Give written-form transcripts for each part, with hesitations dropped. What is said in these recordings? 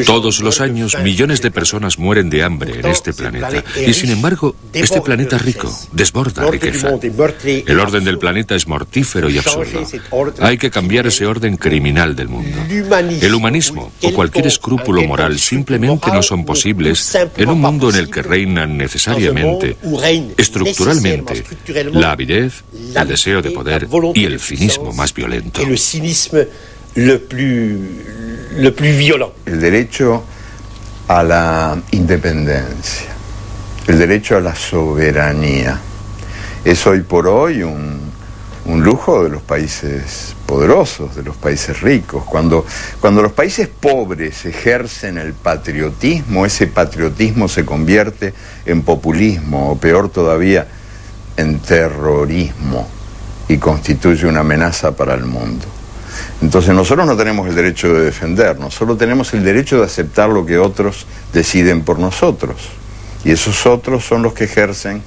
Todos los años, millones de personas mueren de hambre en este planeta. Y sin embargo, este planeta rico desborda riqueza. El orden del planeta es mortífero y absurdo. Hay que cambiar ese orden criminal del mundo. El humanismo o cualquier escrúpulo moral simplemente no son posibles en un mundo en el que reinan necesariamente, estructuralmente, la avidez, el deseo de poder y el cinismo más violento. Le plus violent. El derecho a la independencia, el derecho a la soberanía, es hoy por hoy un lujo de los países poderosos, de los países ricos. Cuando los países pobres ejercen el patriotismo, ese patriotismo se convierte en populismo, o peor todavía, en terrorismo, y constituye una amenaza para el mundo. Entonces nosotros no tenemos el derecho de defendernos, solo tenemos el derecho de aceptar lo que otros deciden por nosotros. Y esos otros son los que ejercen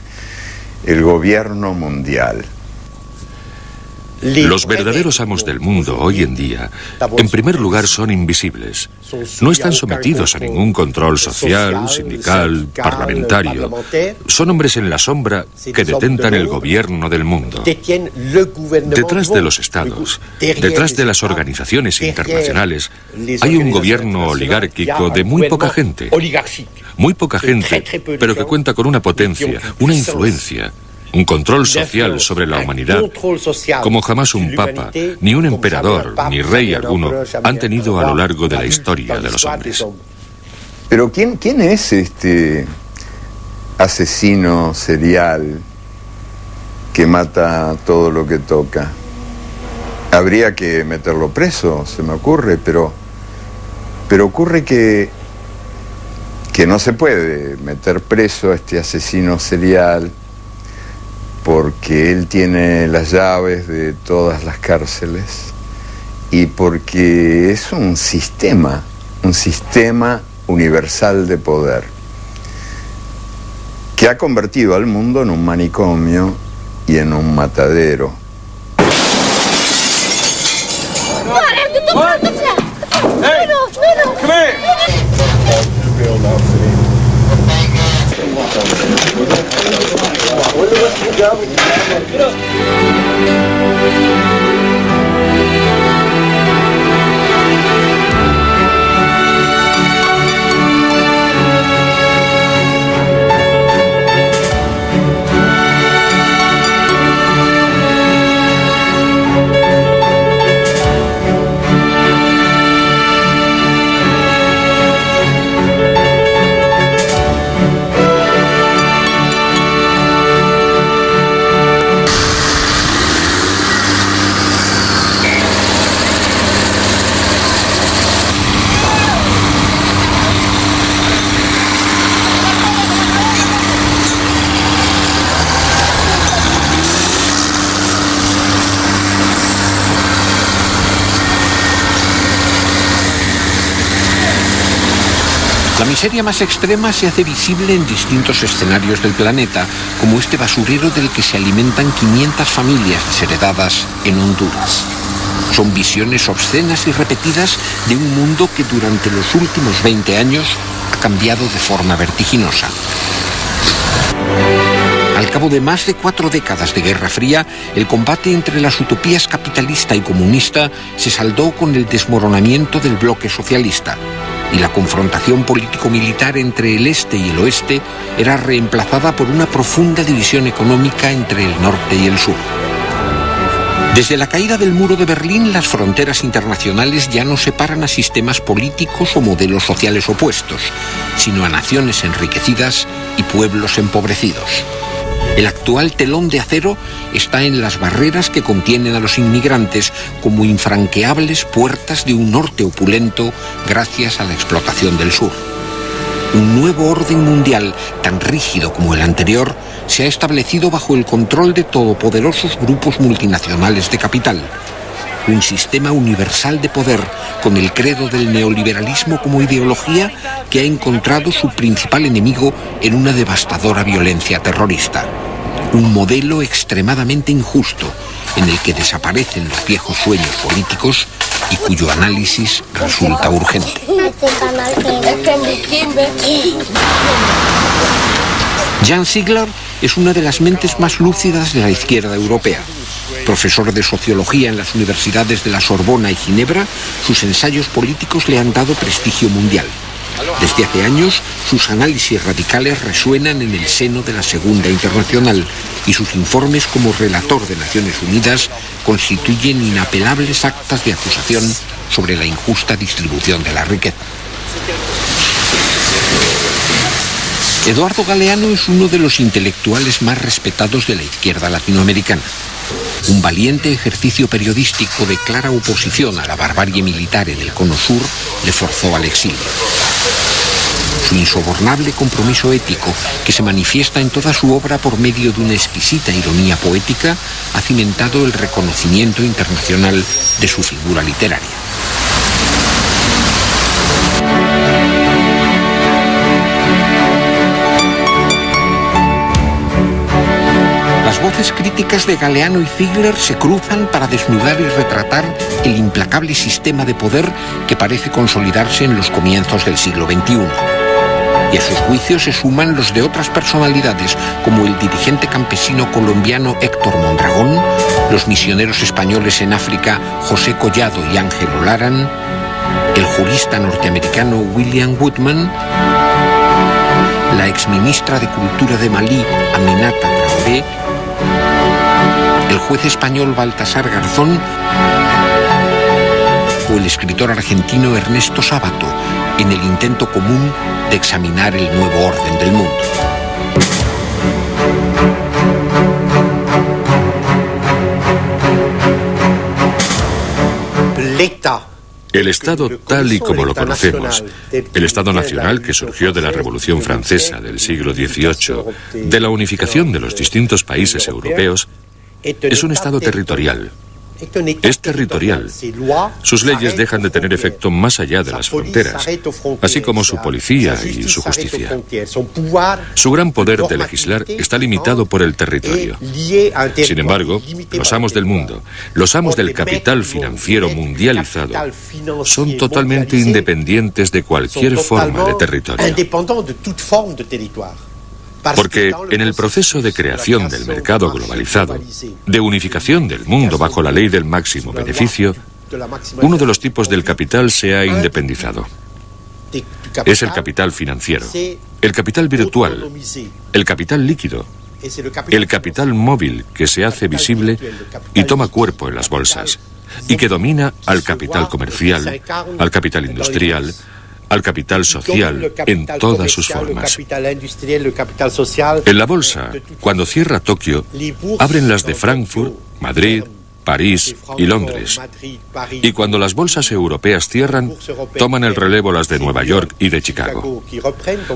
el gobierno mundial. Los verdaderos amos del mundo hoy en día, en primer lugar, son invisibles. No están sometidos a ningún control social, sindical, parlamentario. Son hombres en la sombra que detentan el gobierno del mundo. Detrás de los estados, detrás de las organizaciones internacionales, hay un gobierno oligárquico de muy poca gente. Muy poca gente, pero que cuenta con una potencia, una influencia. Un control social sobre la humanidad, como jamás un papa, ni un emperador, ni rey alguno han tenido a lo largo de la historia de los hombres. Pero ¿quién es este asesino serial que mata todo lo que toca? Habría que meterlo preso, se me ocurre, pero ocurre que no se puede meter preso a este asesino serial, porque él tiene las llaves de todas las cárceles y porque es un sistema universal de poder que ha convertido al mundo en un manicomio y en un matadero. La miseria más extrema se hace visible en distintos escenarios del planeta, como este basurero del que se alimentan 500 familias desheredadas en Honduras. Son visiones obscenas y repetidas de un mundo que durante los últimos 20 años ha cambiado de forma vertiginosa. Al cabo de más de 4 décadas de Guerra Fría, el combate entre las utopías capitalista y comunista se saldó con el desmoronamiento del bloque socialista, y la confrontación político-militar entre el este y el oeste era reemplazada por una profunda división económica entre el norte y el sur. Desde la caída del muro de Berlín, las fronteras internacionales ya no separan a sistemas políticos o modelos sociales opuestos, sino a naciones enriquecidas y pueblos empobrecidos. El actual telón de acero está en las barreras que contienen a los inmigrantes como infranqueables puertas de un norte opulento gracias a la explotación del sur. Un nuevo orden mundial, tan rígido como el anterior, se ha establecido bajo el control de todopoderosos grupos multinacionales de capital. un sistema universal de poder con el credo del neoliberalismo como ideología que ha encontrado su principal enemigo en una devastadora violencia terrorista. Un modelo extremadamente injusto en el que desaparecen los viejos sueños políticos y cuyo análisis resulta urgente. Jan Ziegler es una de las mentes más lúcidas de la izquierda europea. Profesor de sociología en las universidades de la Sorbona y Ginebra, sus ensayos políticos le han dado prestigio mundial. Desde hace años, sus análisis radicales resuenan en el seno de la Segunda Internacional y sus informes como relator de Naciones Unidas constituyen inapelables actas de acusación sobre la injusta distribución de la riqueza. Eduardo Galeano es uno de los intelectuales más respetados de la izquierda latinoamericana. Un valiente ejercicio periodístico de clara oposición a la barbarie militar en el Cono Sur le forzó al exilio. Su insobornable compromiso ético, que se manifiesta en toda su obra por medio de una exquisita ironía poética, ha cimentado el reconocimiento internacional de su figura literaria. Las voces críticas de Galeano y Ziegler se cruzan para desnudar y retratar el implacable sistema de poder que parece consolidarse en los comienzos del siglo XXI. Y a sus juicios se suman los de otras personalidades, como el dirigente campesino colombiano Héctor Mondragón, los misioneros españoles en África José Collado y Ángelo Laran, el jurista norteamericano William Woodman, la exministra de Cultura de Malí, Aminata Traoré, el juez español Baltasar Garzón o el escritor argentino Ernesto Sábato, en el intento común de examinar el nuevo orden del mundo. El Estado tal y como lo conocemos, el Estado nacional que surgió de la Revolución Francesa del siglo XVIII, de la unificación de los distintos países europeos, es un Estado territorial. Es territorial. Sus leyes dejan de tener efecto más allá de las fronteras, así como su policía y su justicia. Su gran poder de legislar está limitado por el territorio. Sin embargo, los amos del mundo, los amos del capital financiero mundializado, son totalmente independientes de cualquier forma de territorio. Porque en el proceso de creación del mercado globalizado, de unificación del mundo bajo la ley del máximo beneficio, uno de los tipos del capital se ha independizado. Es el capital financiero, el capital virtual, el capital líquido, el capital móvil que se hace visible y toma cuerpo en las bolsas, y que domina al capital comercial, al capital industrial, al capital social en todas sus formas. En la bolsa, cuando cierra Tokio, abren las de Frankfurt, Madrid, París y Londres. Y cuando las bolsas europeas cierran, toman el relevo las de Nueva York y de Chicago.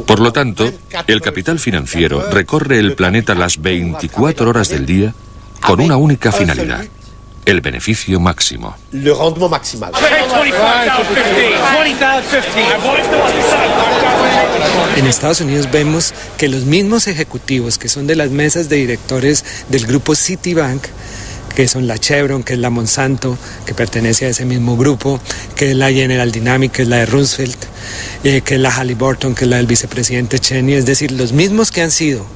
Por lo tanto, el capital financiero recorre el planeta las 24 horas del día con una única finalidad: el beneficio máximo. Le rendement maximal. En Estados Unidos vemos que los mismos ejecutivos que son de las mesas de directores del grupo Citibank, que son la Chevron, que es la Monsanto, que pertenece a ese mismo grupo, que es la General Dynamics, que es la de Roosevelt, que es la Halliburton, que es la del vicepresidente Cheney, es decir, los mismos que han sido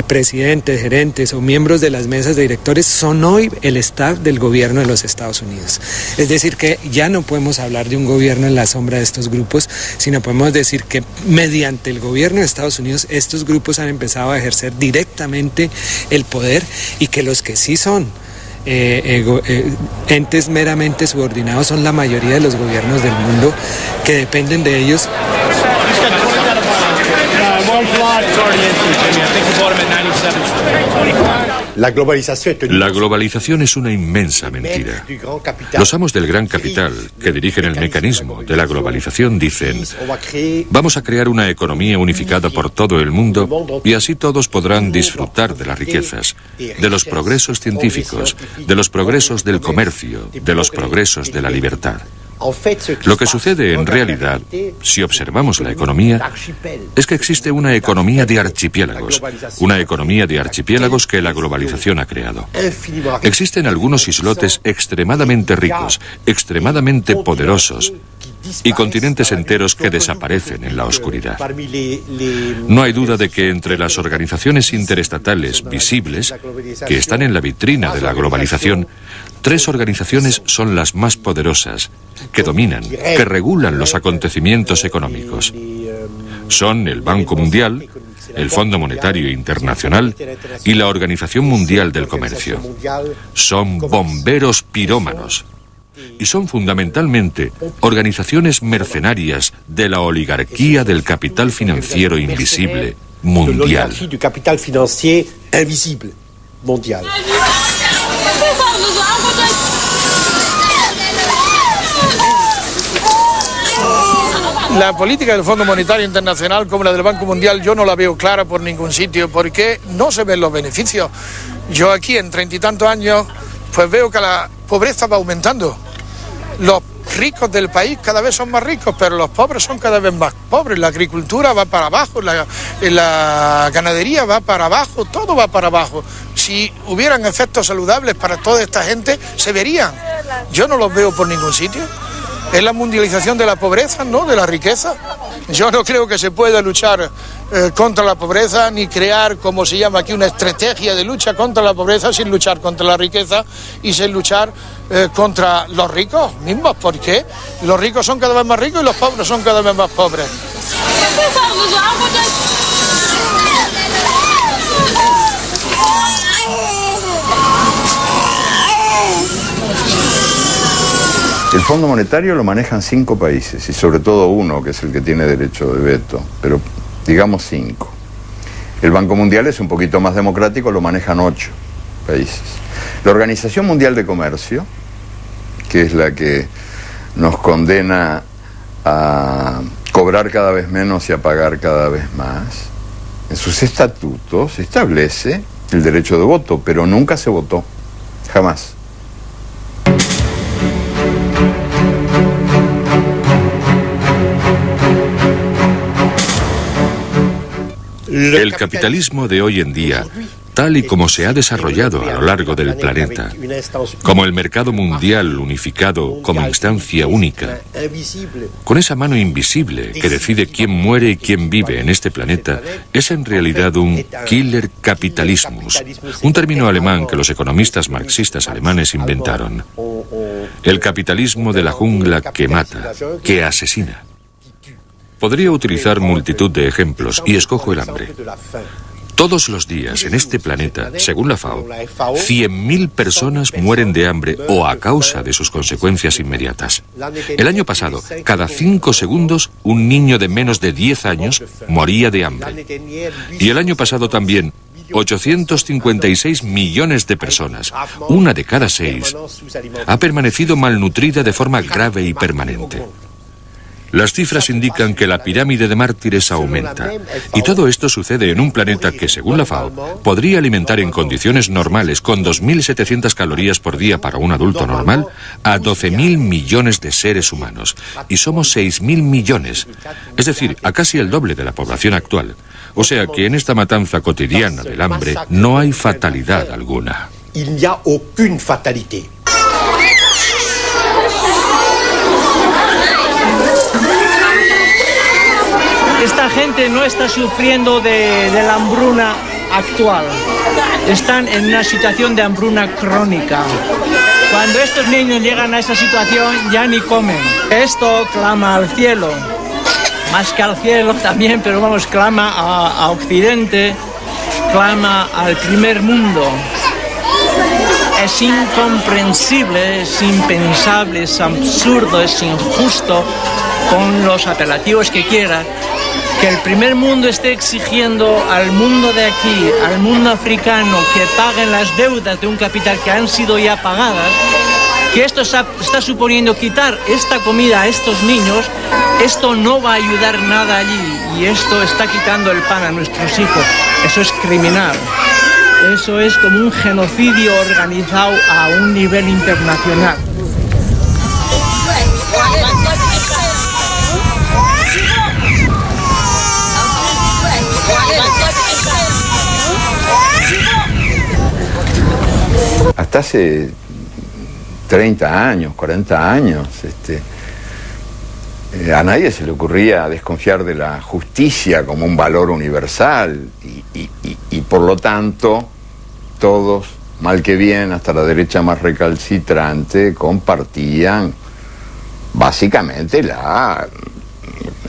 presidentes, gerentes o miembros de las mesas de directores son hoy el staff del gobierno de los Estados Unidos. Es decir, que ya no podemos hablar de un gobierno en la sombra de estos grupos, sino podemos decir que mediante el gobierno de Estados Unidos estos grupos han empezado a ejercer directamente el poder, y que los que sí son entes meramente subordinados son la mayoría de los gobiernos del mundo, que dependen de ellos. One flight, it's already in, Jimmy. I think you bought him at 97. La globalización es una inmensa mentira. Los amos del gran capital, que dirigen el mecanismo de la globalización, dicen: vamos a crear una economía unificada por todo el mundo y así todos podrán disfrutar de las riquezas, de los progresos científicos, de los progresos del comercio, de los progresos de la libertad. Lo que sucede en realidad, si observamos la economía, es que existe una economía de archipiélagos que la globalización ha creado. Existen algunos islotes extremadamente ricos, extremadamente poderosos, y continentes enteros que desaparecen en la oscuridad. No hay duda de que entre las organizaciones interestatales visibles, que están en la vitrina de la globalización, 3 organizaciones son las más poderosas, que dominan, que regulan los acontecimientos económicos. Son el Banco Mundial, el Fondo Monetario Internacional y la Organización Mundial del Comercio. Son bomberos pirómanos. Y son fundamentalmente organizaciones mercenarias de la oligarquía del capital financiero invisible mundial. La política del Fondo Monetario Internacional como la del Banco Mundial yo no la veo clara por ningún sitio porque no se ven los beneficios. Yo aquí en 30 y tantos años pues veo que la pobreza va aumentando. Los ricos del país cada vez son más ricos, pero los pobres son cada vez más pobres. La agricultura va para abajo, la ganadería va para abajo, todo va para abajo. Si hubieran efectos saludables para toda esta gente, se verían. Yo no los veo por ningún sitio. Es la mundialización de la pobreza, no de la riqueza. Yo no creo que se pueda luchar contra la pobreza ni crear, como se llama aquí, una estrategia de lucha contra la pobreza sin luchar contra la riqueza y sin luchar contra los ricos mismos, porque los ricos son cada vez más ricos y los pobres son cada vez más pobres. El Fondo Monetario lo manejan 5 países y sobre todo uno, que es el que tiene derecho de veto, pero digamos 5. El Banco Mundial es un poquito más democrático, lo manejan 8 países. La Organización Mundial de Comercio, que es la que nos condena a cobrar cada vez menos y a pagar cada vez más, en sus estatutos establece el derecho de voto, pero nunca se votó, jamás. El capitalismo de hoy en día, tal y como se ha desarrollado a lo largo del planeta, como el mercado mundial unificado como instancia única, con esa mano invisible que decide quién muere y quién vive en este planeta, es en realidad un killer capitalismus, un término alemán que los economistas marxistas alemanes inventaron. El capitalismo de la jungla que mata, que asesina. Podría utilizar multitud de ejemplos y escojo el hambre. Todos los días en este planeta, según la FAO, 100.000 personas mueren de hambre o a causa de sus consecuencias inmediatas. El año pasado, cada 5 segundos, un niño de menos de 10 años moría de hambre. Y el año pasado también, 856 millones de personas, una de cada 6, ha permanecido malnutrida de forma grave y permanente. Las cifras indican que la pirámide de mártires aumenta, y todo esto sucede en un planeta que, según la FAO, podría alimentar en condiciones normales, con 2.700 calorías por día para un adulto normal, a 12.000 millones de seres humanos, y somos 6.000 millones, es decir, a casi el doble de la población actual. O sea que en esta matanza cotidiana del hambre no hay fatalidad alguna. Esta gente no está sufriendo de la hambruna actual. Están en una situación de hambruna crónica. Cuando estos niños llegan a esa situación ya ni comen. Esto clama al cielo. Más que al cielo también, pero vamos, clama a Occidente, clama al primer mundo. Es incomprensible, es impensable, es absurdo, es injusto, con los apelativos que quiera, Que el primer mundo esté exigiendo al mundo de aquí, al mundo africano, que paguen las deudas de un capital que han sido ya pagadas, que esto está suponiendo quitar esta comida a estos niños, esto no va a ayudar nada allí y esto está quitando el pan a nuestros hijos. Eso es criminal. Eso es como un genocidio organizado a un nivel internacional. Hasta hace 30 años, 40 años, a nadie se le ocurría desconfiar de la justicia como un valor universal y por lo tanto todos, mal que bien, hasta la derecha más recalcitrante, compartían básicamente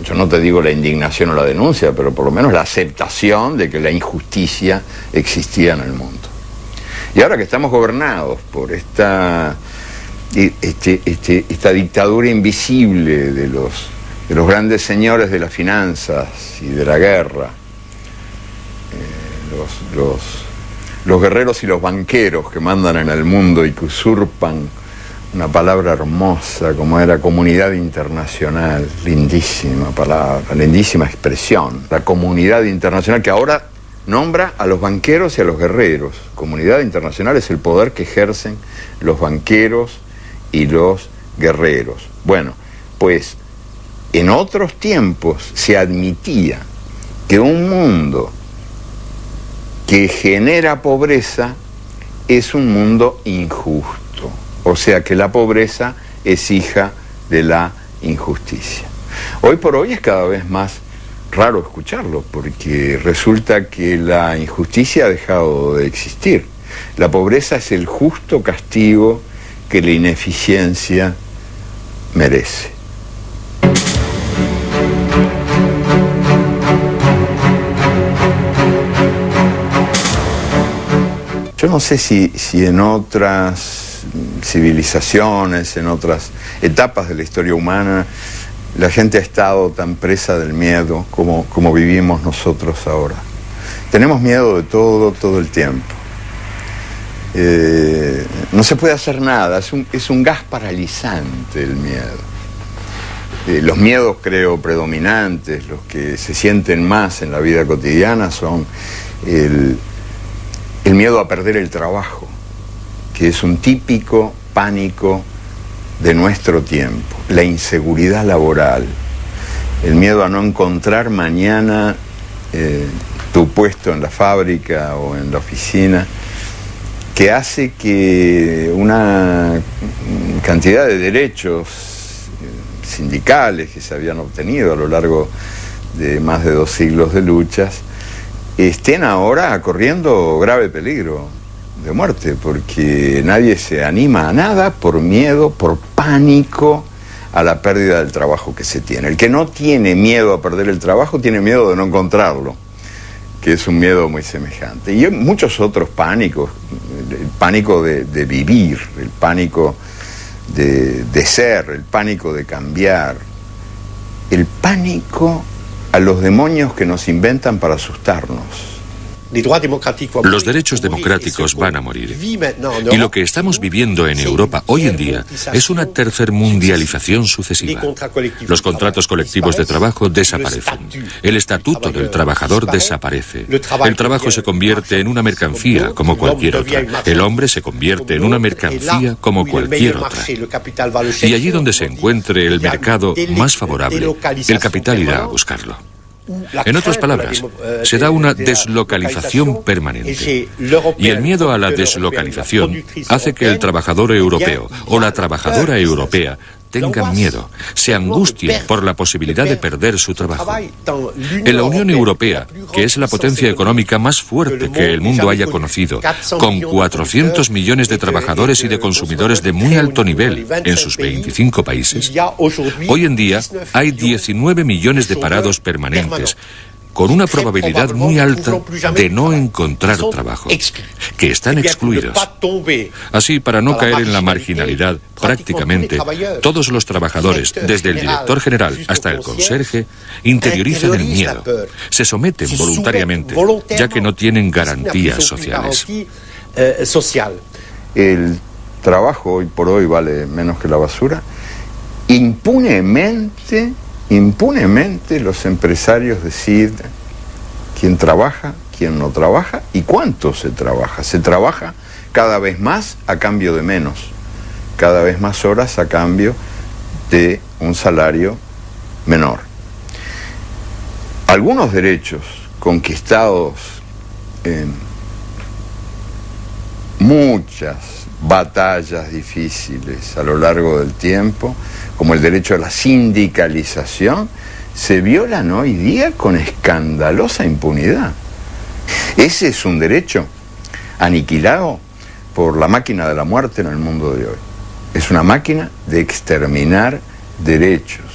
yo no te digo la indignación o la denuncia, pero por lo menos la aceptación de que la injusticia existía en el mundo. Y ahora que estamos gobernados por esta dictadura invisible de los grandes señores de las finanzas y de la guerra, los guerreros y los banqueros que mandan en el mundo y que usurpan una palabra hermosa como era comunidad internacional, lindísima palabra, lindísima expresión, la comunidad internacional que ahora nombra a los banqueros y a los guerreros. Comunidad internacional es el poder que ejercen los banqueros y los guerreros. Bueno, pues en otros tiempos se admitía que un mundo que genera pobreza es un mundo injusto, o sea que la pobreza es hija de la injusticia. Hoy por hoy es cada vez más raro escucharlo, porque resulta que la injusticia ha dejado de existir. La pobreza es el justo castigo que la ineficiencia merece. Yo no sé si en otras civilizaciones, en otras etapas de la historia humana, la gente ha estado tan presa del miedo como vivimos nosotros ahora. Tenemos miedo de todo el tiempo. No se puede hacer nada, es un gas paralizante el miedo. Los miedos, creo, predominantes, los que se sienten más en la vida cotidiana son el miedo a perder el trabajo, que es un típico pánico de nuestro tiempo, la inseguridad laboral, el miedo a no encontrar mañana tu puesto en la fábrica o en la oficina, que hace que una cantidad de derechos sindicales que se habían obtenido a lo largo de más de 2 siglos de luchas estén ahora corriendo grave peligro de muerte, porque nadie se anima a nada por miedo, por pánico a la pérdida del trabajo que se tiene. El que no tiene miedo a perder el trabajo tiene miedo de no encontrarlo, que es un miedo muy semejante. Y hay muchos otros pánicos, el pánico de vivir, el pánico de ser, el pánico de cambiar, el pánico a los demonios que nos inventan para asustarnos. Los derechos democráticos van a morir. Y lo que estamos viviendo en Europa hoy en día es una tercermundialización sucesiva. Los contratos colectivos de trabajo desaparecen. El estatuto del trabajador desaparece. El trabajo se convierte en una mercancía como cualquier otra. El hombre se convierte en una mercancía como cualquier otra. Y allí donde se encuentre el mercado más favorable, el capital irá a buscarlo. En otras palabras, se da una deslocalización permanente. Y el miedo a la deslocalización hace que el trabajador europeo o la trabajadora europea tengan miedo, se angustien por la posibilidad de perder su trabajo. En la Unión Europea, que es la potencia económica más fuerte que el mundo haya conocido, con 400 millones de trabajadores y de consumidores de muy alto nivel en sus 25 países, hoy en día hay 19 millones de parados permanentes, con una probabilidad muy alta de no encontrar trabajo, que están excluidos. Así, para no caer en la marginalidad, prácticamente todos los trabajadores, desde el director general hasta el conserje, interiorizan el miedo, se someten voluntariamente, ya que no tienen garantías sociales. El trabajo hoy por hoy vale menos que la basura. Impunemente los empresarios deciden quién trabaja, quién no trabaja y cuánto se trabaja. Se trabaja cada vez más a cambio de menos, cada vez más horas a cambio de un salario menor. Algunos derechos conquistados en muchas batallas difíciles a lo largo del tiempo, como el derecho a la sindicalización, se violan hoy día con escandalosa impunidad. Ese es un derecho aniquilado por la máquina de la muerte en el mundo de hoy. Es una máquina de exterminar derechos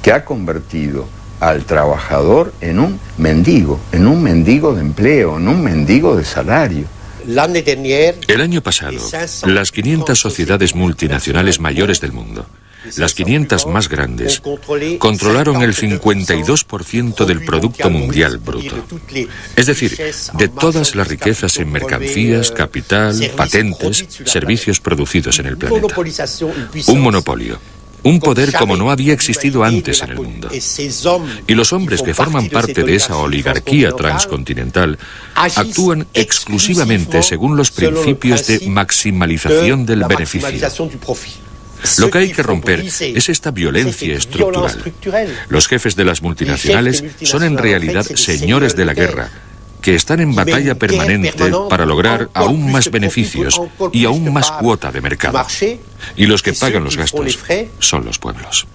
que ha convertido al trabajador en un mendigo de empleo, en un mendigo de salario. El año pasado, las 500 sociedades multinacionales mayores del mundo, las 500 más grandes, controlaron el 52% del Producto Mundial Bruto. Es decir, de todas las riquezas en mercancías, capital, patentes, servicios producidos en el planeta. Un monopolio. Un poder como no había existido antes en el mundo. Y los hombres que forman parte de esa oligarquía transcontinental actúan exclusivamente según los principios de maximalización del beneficio. Lo que hay que romper es esta violencia estructural. Los jefes de las multinacionales son en realidad señores de la guerra, que están en batalla permanente para lograr aún más beneficios y aún más cuota de mercado. Y los que pagan los gastos son los pueblos.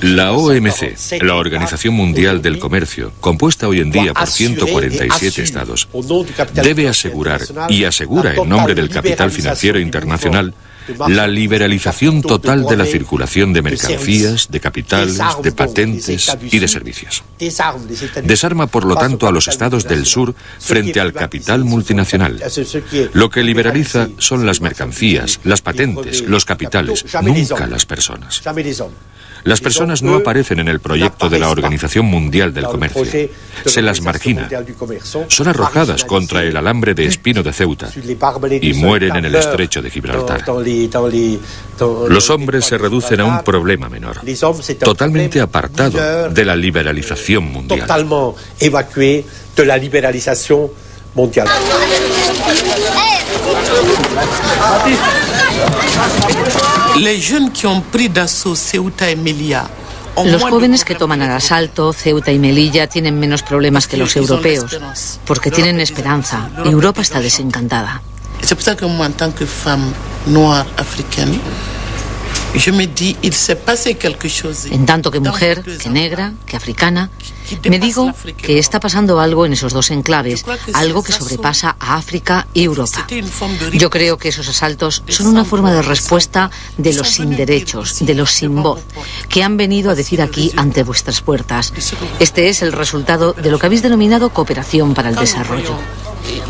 La OMC, la Organización Mundial del Comercio, compuesta hoy en día por 147 estados, debe asegurar, y asegura en nombre del capital financiero internacional, la liberalización total de la circulación de mercancías, de capitales, de patentes y de servicios. Desarma, por lo tanto, a los estados del sur frente al capital multinacional. Lo que liberaliza son las mercancías, las patentes, los capitales, nunca las personas. Las personas no aparecen en el proyecto de la Organización Mundial del Comercio. Se las margina. Son arrojadas contra el alambre de espino de Ceuta y mueren en el estrecho de Gibraltar. Los hombres se reducen a un problema menor, totalmente apartado de la liberalización mundial. Los jóvenes que toman al asalto Ceuta y Melilla tienen menos problemas que los europeos, porque tienen esperanza. Europa está desencantada. En tanto que mujer, que negra, que africana, me digo que está pasando algo en esos dos enclaves, algo que sobrepasa a África y Europa. Yo creo que esos asaltos son una forma de respuesta de los sin derechos, de los sin voz, que han venido a decir aquí ante vuestras puertas. Este es el resultado de lo que habéis denominado cooperación para el desarrollo.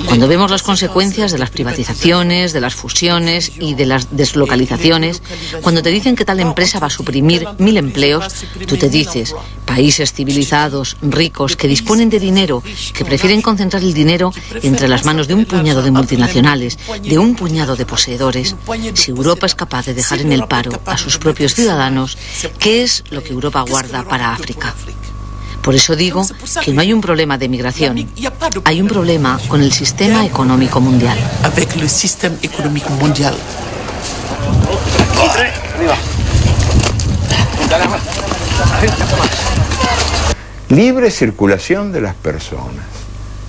Cuando vemos las consecuencias de las privatizaciones, de las fusiones y de las deslocalizaciones, cuando te dicen que tal empresa va a suprimir 1000 empleos, tú te dices, países civilizados, ricos, que disponen de dinero, que prefieren concentrar el dinero entre las manos de un puñado de multinacionales, de un puñado de poseedores. Si Europa es capaz de dejar en el paro a sus propios ciudadanos, ¿qué es lo que Europa guarda para África? Por eso digo que no hay un problema de migración, hay un problema con el sistema económico mundial. Libre circulación de las personas.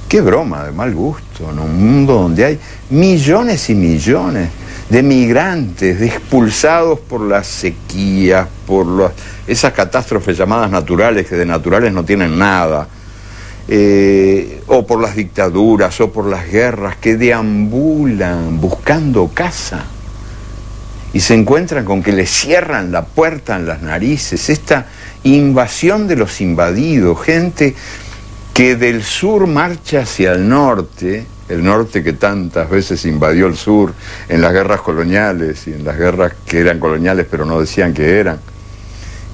Qué broma de mal gusto en un mundo donde hay millones y millones de migrantes expulsados por las sequías, por esas catástrofes llamadas naturales, que de naturales no tienen nada. o por las dictaduras, o por las guerras, que deambulan buscando casa y se encuentran con que les cierran la puerta en las narices. Esta invasión de los invadidos, gente que del sur marcha hacia el norte que tantas veces invadió el sur en las guerras coloniales y en las guerras que eran coloniales pero no decían que eran.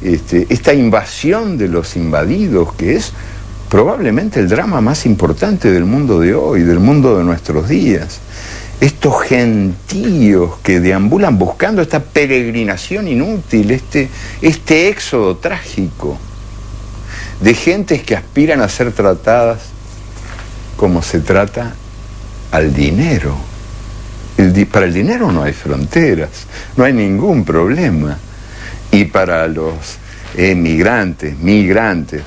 Esta invasión de los invadidos, que es probablemente el drama más importante del mundo de hoy, del mundo de nuestros días. Estos gentíos que deambulan buscando esta peregrinación inútil, este éxodo trágico de gentes que aspiran a ser tratadas como se trata al dinero. Para el dinero no hay fronteras, no hay ningún problema. Y para los migrantes,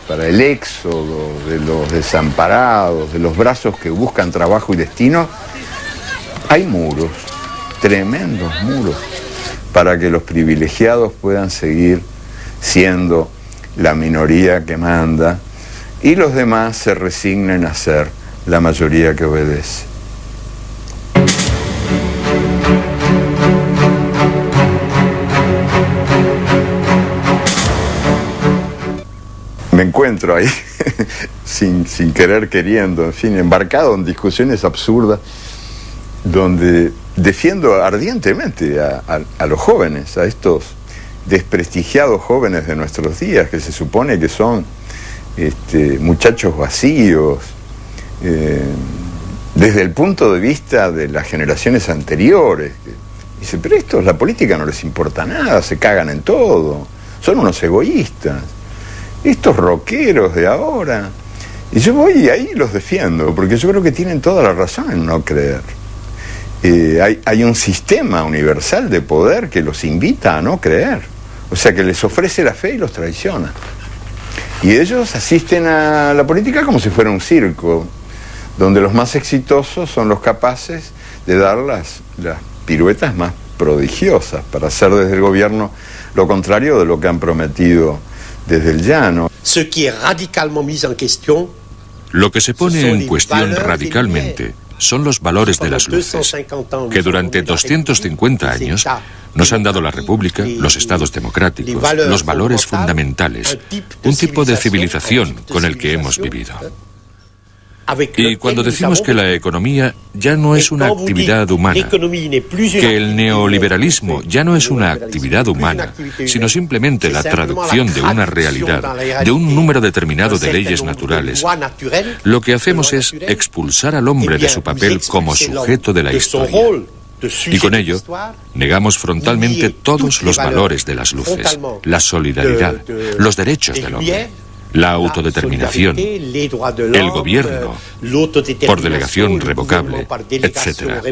para el éxodo de los desamparados, de los brazos que buscan trabajo y destino, hay muros, tremendos muros, para que los privilegiados puedan seguir siendo la minoría que manda y los demás se resignen a ser la mayoría que obedece. Me encuentro ahí, sin querer queriendo, en fin, embarcado en discusiones absurdas, donde defiendo ardientemente a los jóvenes, a estos desprestigiados jóvenes de nuestros días, que se supone que son muchachos vacíos, desde el punto de vista de las generaciones anteriores. Dice, pero estos, la política no les importa nada, se cagan en todo, son unos egoístas. Estos rockeros de ahora. Y yo voy y ahí los defiendo, porque yo creo que tienen toda la razón en no creer. Hay un sistema universal de poder que los invita a no creer. O sea, que les ofrece la fe y los traiciona. Y ellos asisten a la política como si fuera un circo, donde los más exitosos son los capaces de dar las piruetas más prodigiosas para hacer desde el gobierno lo contrario de lo que han prometido desde el llano. Lo que se pone en cuestión radicalmente son los valores de las luces, que durante 250 años nos han dado la República, los estados democráticos, los valores fundamentales, un tipo de civilización con el que hemos vivido. Y cuando decimos que la economía ya no es una actividad humana, que el neoliberalismo ya no es una actividad humana, sino simplemente la traducción de una realidad, de un número determinado de leyes naturales, lo que hacemos es expulsar al hombre de su papel como sujeto de la historia. Y con ello, negamos frontalmente todos los valores de las luces, la solidaridad, los derechos del hombre, la autodeterminación, el gobierno, por delegación revocable, etc.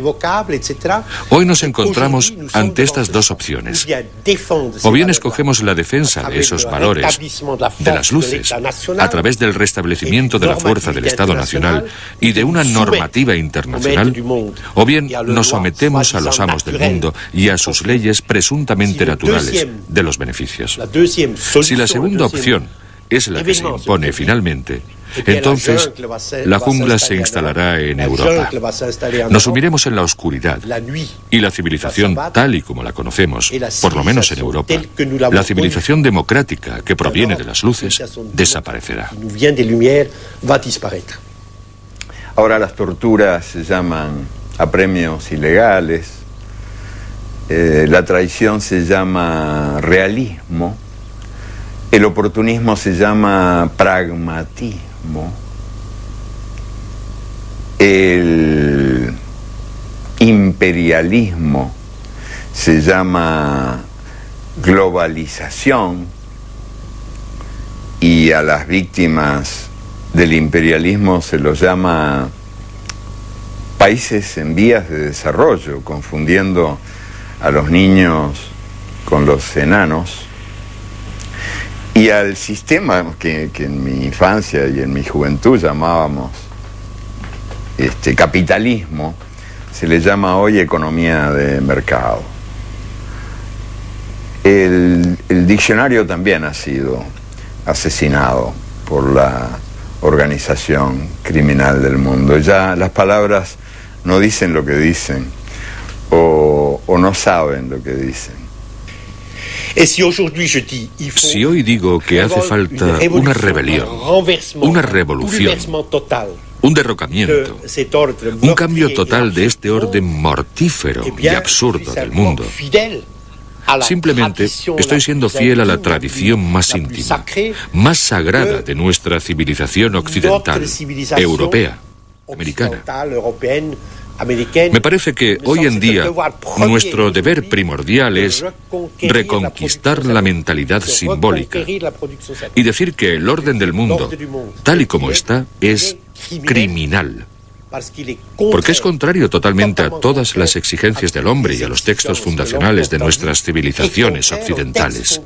Hoy nos encontramos ante estas dos opciones. O bien escogemos la defensa de esos valores, de las luces, a través del restablecimiento de la fuerza del Estado Nacional y de una normativa internacional, o bien nos sometemos a los amos del mundo y a sus leyes presuntamente naturales de los beneficios. Si la segunda opción es la que se impone finalmente, entonces la jungla se instalará en Europa. Nos sumiremos en la oscuridad y la civilización tal y como la conocemos, por lo menos en Europa, la civilización democrática que proviene de las luces, desaparecerá. Ahora las torturas se llaman apremios ilegales, la traición se llama realismo, el oportunismo se llama pragmatismo, el imperialismo se llama globalización y a las víctimas del imperialismo se los llama países en vías de desarrollo, confundiendo a los niños con los enanos. Y al sistema que en mi infancia y en mi juventud llamábamos capitalismo, se le llama hoy economía de mercado. El diccionario también ha sido asesinado por la organización criminal del mundo. Ya las palabras no dicen lo que dicen o no saben lo que dicen. Si hoy digo que hace falta una rebelión, una revolución, un derrocamiento, un cambio total de este orden mortífero y absurdo del mundo, simplemente estoy siendo fiel a la tradición más íntima, más sagrada de nuestra civilización occidental, europea, americana. Me parece que hoy en día nuestro deber primordial es reconquistar la mentalidad simbólica y decir que el orden del mundo, tal y como está, es criminal. Porque es contrario totalmente a todas las exigencias del hombre y a los textos fundacionales de nuestras civilizaciones occidentales.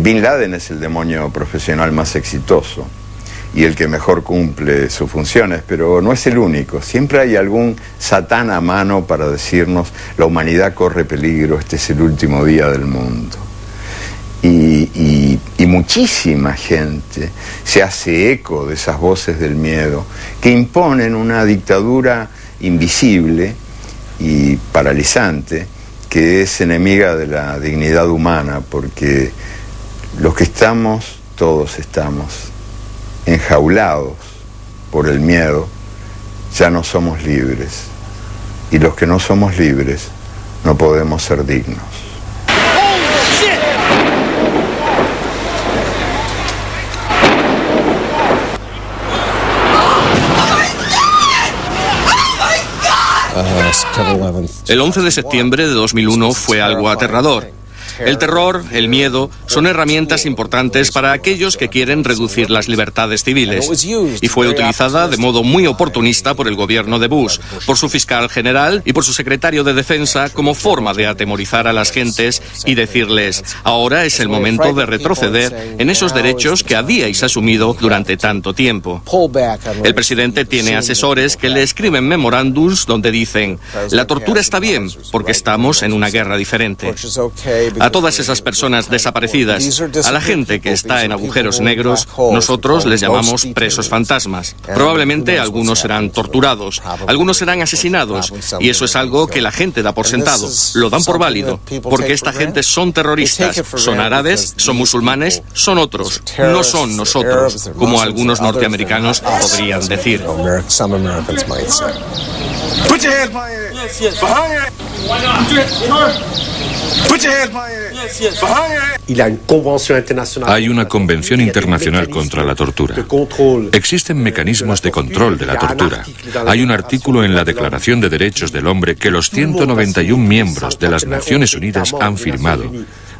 Bin Laden es el demonio profesional más exitoso y el que mejor cumple sus funciones, pero no es el único. Siempre hay algún satán a mano para decirnos: la humanidad corre peligro, este es el último día del mundo. Y muchísima gente se hace eco de esas voces del miedo que imponen una dictadura invisible y paralizante que es enemiga de la dignidad humana, porque los que estamos, todos estamos enjaulados por el miedo, ya no somos libres. Y los que no somos libres no podemos ser dignos. El 11 de septiembre de 2001 fue algo aterrador. El terror, el miedo, son herramientas importantes para aquellos que quieren reducir las libertades civiles. Y fue utilizada de modo muy oportunista por el gobierno de Bush, por su fiscal general y por su secretario de Defensa como forma de atemorizar a las gentes y decirles: ahora es el momento de retroceder en esos derechos que habíais asumido durante tanto tiempo. El presidente tiene asesores que le escriben memorándums donde dicen: la tortura está bien porque estamos en una guerra diferente. A todas esas personas desaparecidas, a la gente que está en agujeros negros, nosotros les llamamos presos fantasmas. Probablemente algunos serán torturados, algunos serán asesinados, y eso es algo que la gente da por sentado, lo dan por válido, porque esta gente son terroristas, son árabes, son musulmanes, son otros, no son nosotros, como algunos norteamericanos podrían decir. Hay una convención internacional contra la tortura. Existen mecanismos de control de la tortura. Hay un artículo en la Declaración de Derechos del Hombre que los 191 miembros de las Naciones Unidas han firmado,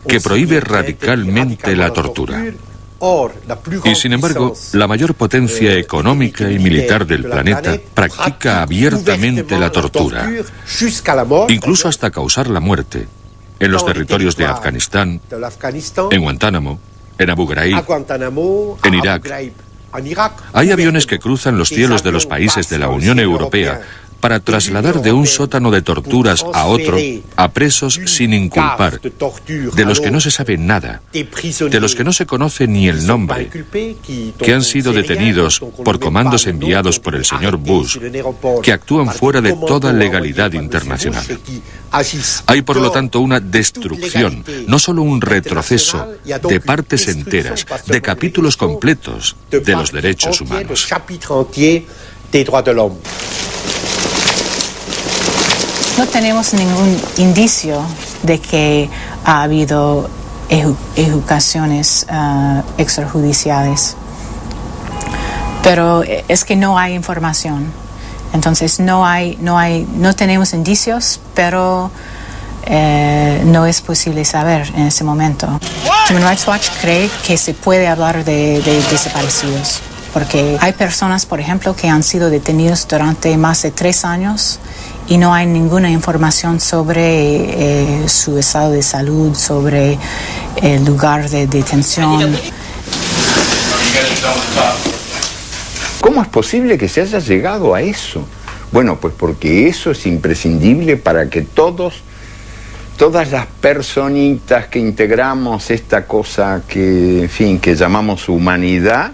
que prohíbe radicalmente la tortura. Y sin embargo, la mayor potencia económica y militar del planeta practica abiertamente la tortura, incluso hasta causar la muerte, en los territorios de Afganistán, en Guantánamo, en Abu Ghraib, en Irak. Hay aviones que cruzan los cielos de los países de la Unión Europea para trasladar de un sótano de torturas a otro a presos sin inculpar, de los que no se sabe nada, de los que no se conoce ni el nombre, que han sido detenidos por comandos enviados por el señor Bush, que actúan fuera de toda legalidad internacional. Hay, por lo tanto, una destrucción, no solo un retroceso, de partes enteras, de capítulos completos de los derechos humanos. No tenemos ningún indicio de que ha habido ejecuciones extrajudiciales, pero es que no hay información. Entonces no tenemos indicios, pero no es posible saber en ese momento. Human Rights Watch cree que se puede hablar de desaparecidos, porque hay personas, por ejemplo, que han sido detenidos durante más de 3 años y no hay ninguna información sobre su estado de salud, sobre el lugar de detención. ¿Cómo es posible que se haya llegado a eso? Bueno, pues porque eso es imprescindible para que todas las personitas que integramos esta cosa que, en fin, que llamamos humanidad,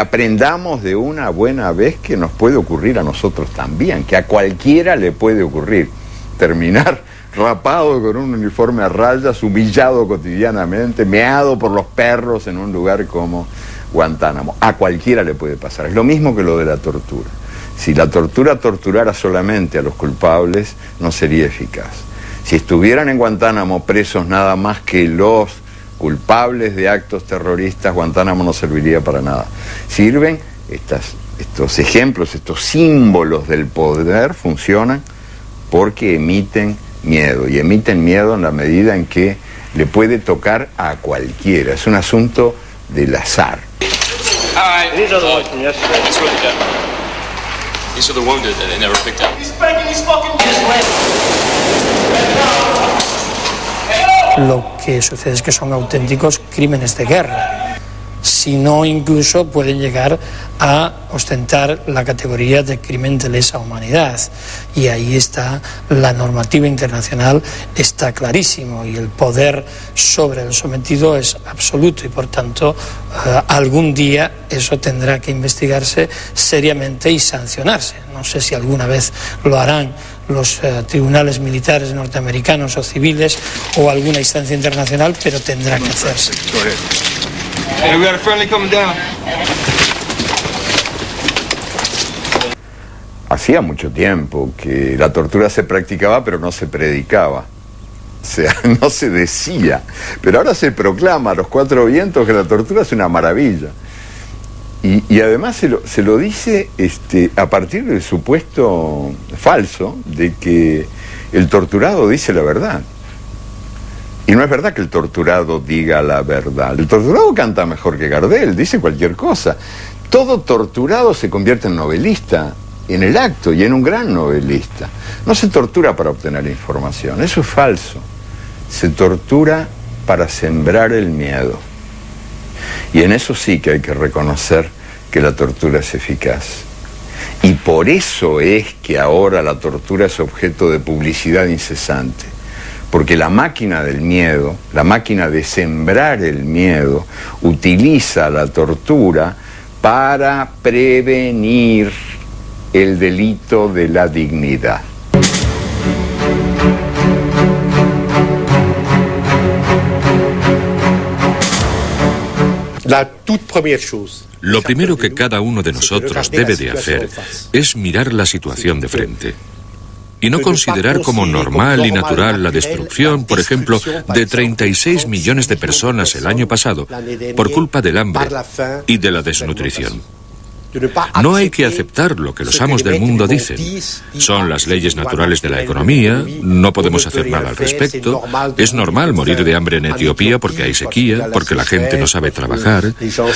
aprendamos de una buena vez que nos puede ocurrir a nosotros también, que a cualquiera le puede ocurrir. Terminar rapado con un uniforme a rayas, humillado cotidianamente, meado por los perros en un lugar como Guantánamo. A cualquiera le puede pasar. Es lo mismo que lo de la tortura. Si la tortura torturara solamente a los culpables, no sería eficaz. Si estuvieran en Guantánamo presos nada más que los culpables de actos terroristas, Guantánamo no serviría para nada. Sirven estos ejemplos, estos símbolos del poder, funcionan porque emiten miedo, y emiten miedo en la medida en que le puede tocar a cualquiera. Es un asunto del azar. Lo que sucede es que son auténticos crímenes de guerra. Si no, incluso pueden llegar a ostentar la categoría de crimen de lesa humanidad. Y ahí está la normativa internacional, está clarísimo, y el poder sobre el sometido es absoluto, y por tanto algún día eso tendrá que investigarse seriamente y sancionarse. No sé si alguna vez lo harán los tribunales militares norteamericanos o civiles o alguna instancia internacional, pero tendrá que hacerse. Hacía mucho tiempo que la tortura se practicaba, pero no se predicaba. O sea, no se decía. Pero ahora se proclama a los cuatro vientos que la tortura es una maravilla. Y además se lo dice a partir del supuesto falso de que el torturado dice la verdad. Y no es verdad que el torturado diga la verdad. El torturado canta mejor que Gardel, dice cualquier cosa. Todo torturado se convierte en novelista en el acto, y en un gran novelista. No se tortura para obtener información, eso es falso. Se tortura para sembrar el miedo. Y en eso sí que hay que reconocer que la tortura es eficaz. Y por eso es que ahora la tortura es objeto de publicidad incesante. Porque la máquina del miedo, la máquina de sembrar el miedo, utiliza la tortura para prevenir el delito de la dignidad. Lo primero que cada uno de nosotros debe de hacer es mirar la situación de frente y no considerar como normal y natural la destrucción, por ejemplo, de 36 millones de personas el año pasado por culpa del hambre y de la desnutrición. No hay que aceptar lo que los amos del mundo dicen. Son las leyes naturales de la economía, no podemos hacer nada al respecto. Es normal morir de hambre en Etiopía porque hay sequía, porque la gente no sabe trabajar,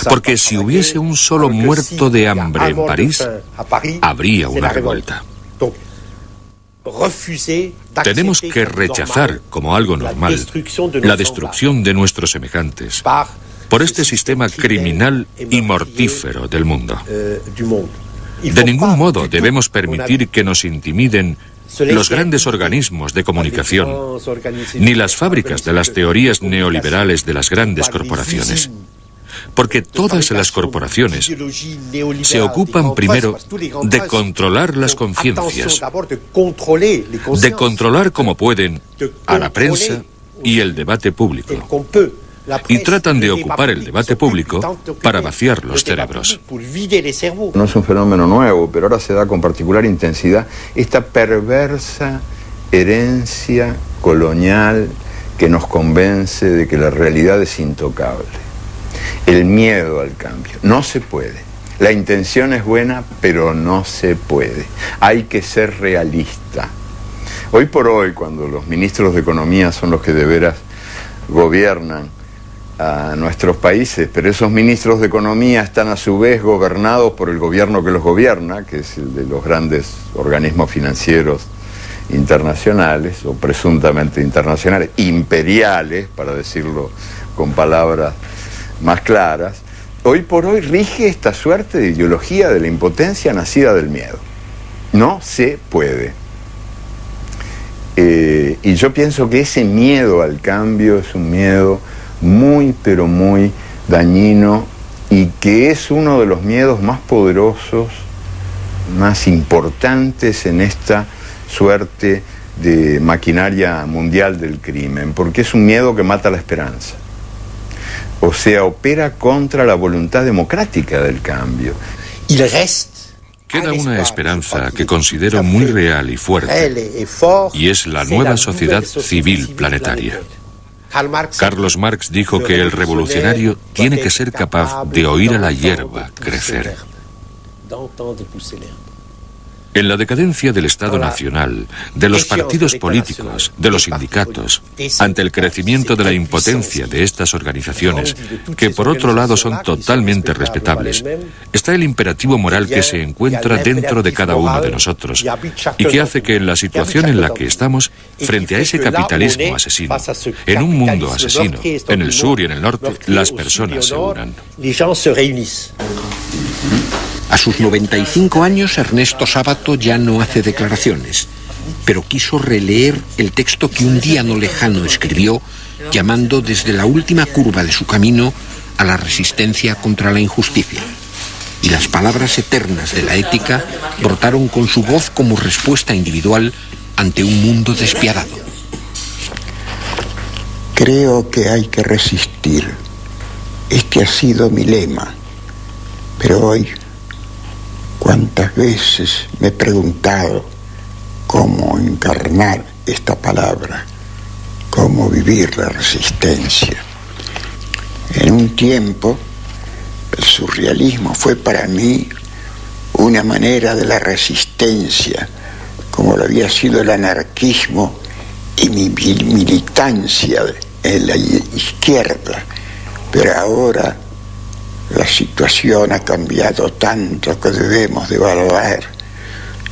porque si hubiese un solo muerto de hambre en París, habría una revuelta. Tenemos que rechazar como algo normal la destrucción de nuestros semejantes por este sistema criminal y mortífero del mundo. De ningún modo debemos permitir que nos intimiden los grandes organismos de comunicación, ni las fábricas de las teorías neoliberales de las grandes corporaciones. Porque todas las corporaciones se ocupan primero de controlar las conciencias, de controlar como pueden a la prensa y el debate público. Y tratan de ocupar el debate público para vaciar los cerebros. No es un fenómeno nuevo, pero ahora se da con particular intensidad esta perversa herencia colonial que nos convence de que la realidad es intocable. El miedo al cambio. No se puede. La intención es buena, pero no se puede. Hay que ser realista. Hoy por hoy, cuando los ministros de Economía son los que de veras gobiernan a nuestros países, pero esos ministros de Economía están a su vez gobernados por el gobierno que los gobierna, que es el de los grandes organismos financieros internacionales, o presuntamente internacionales, imperiales, para decirlo con palabras más claras. Hoy por hoy rige esta suerte de ideología de la impotencia nacida del miedo. No se puede. Y yo pienso que ese miedo al cambio es un miedo muy, pero muy dañino, y que es uno de los miedos más poderosos, más importantes en esta suerte de maquinaria mundial del crimen, porque es un miedo que mata la esperanza. O sea, opera contra la voluntad democrática del cambio. Queda una esperanza que considero muy real y fuerte, y es la nueva sociedad civil planetaria. Carlos Marx dijo que el revolucionario tiene que ser capaz de oír a la hierba crecer. En la decadencia del Estado Nacional, de los partidos políticos, de los sindicatos, ante el crecimiento de la impotencia de estas organizaciones, que por otro lado son totalmente respetables, está el imperativo moral que se encuentra dentro de cada uno de nosotros y que hace que en la situación en la que estamos, frente a ese capitalismo asesino, en un mundo asesino, en el sur y en el norte, las personas se unan. A sus 95 años, Ernesto Sábato ya no hace declaraciones, pero quiso releer el texto que un día no lejano escribió, llamando desde la última curva de su camino a la resistencia contra la injusticia. Y las palabras eternas de la ética brotaron con su voz como respuesta individual ante un mundo despiadado. Creo que hay que resistir. Este ha sido mi lema. Pero hoy, cuántas veces me he preguntado cómo encarnar esta palabra, cómo vivir la resistencia. En un tiempo, el surrealismo fue para mí una manera de la resistencia, como lo había sido el anarquismo y mi militancia en la izquierda. Pero ahora la situación ha cambiado tanto que debemos de evaluar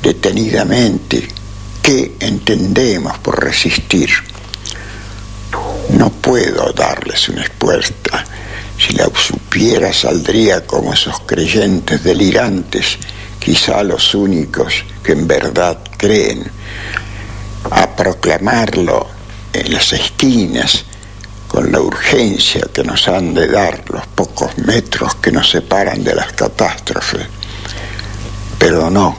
detenidamente qué entendemos por resistir. No puedo darles una respuesta. Si la supiera, saldría como esos creyentes delirantes, quizá los únicos que en verdad creen, a proclamarlo en las esquinas con la urgencia que nos han de dar los pocos metros que nos separan de las catástrofes. Pero no,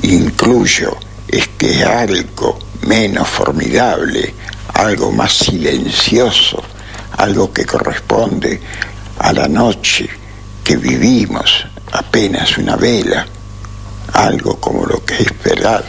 incluyo es que algo menos formidable, algo más silencioso, algo que corresponde a la noche que vivimos, apenas una vela, algo como lo que es esperar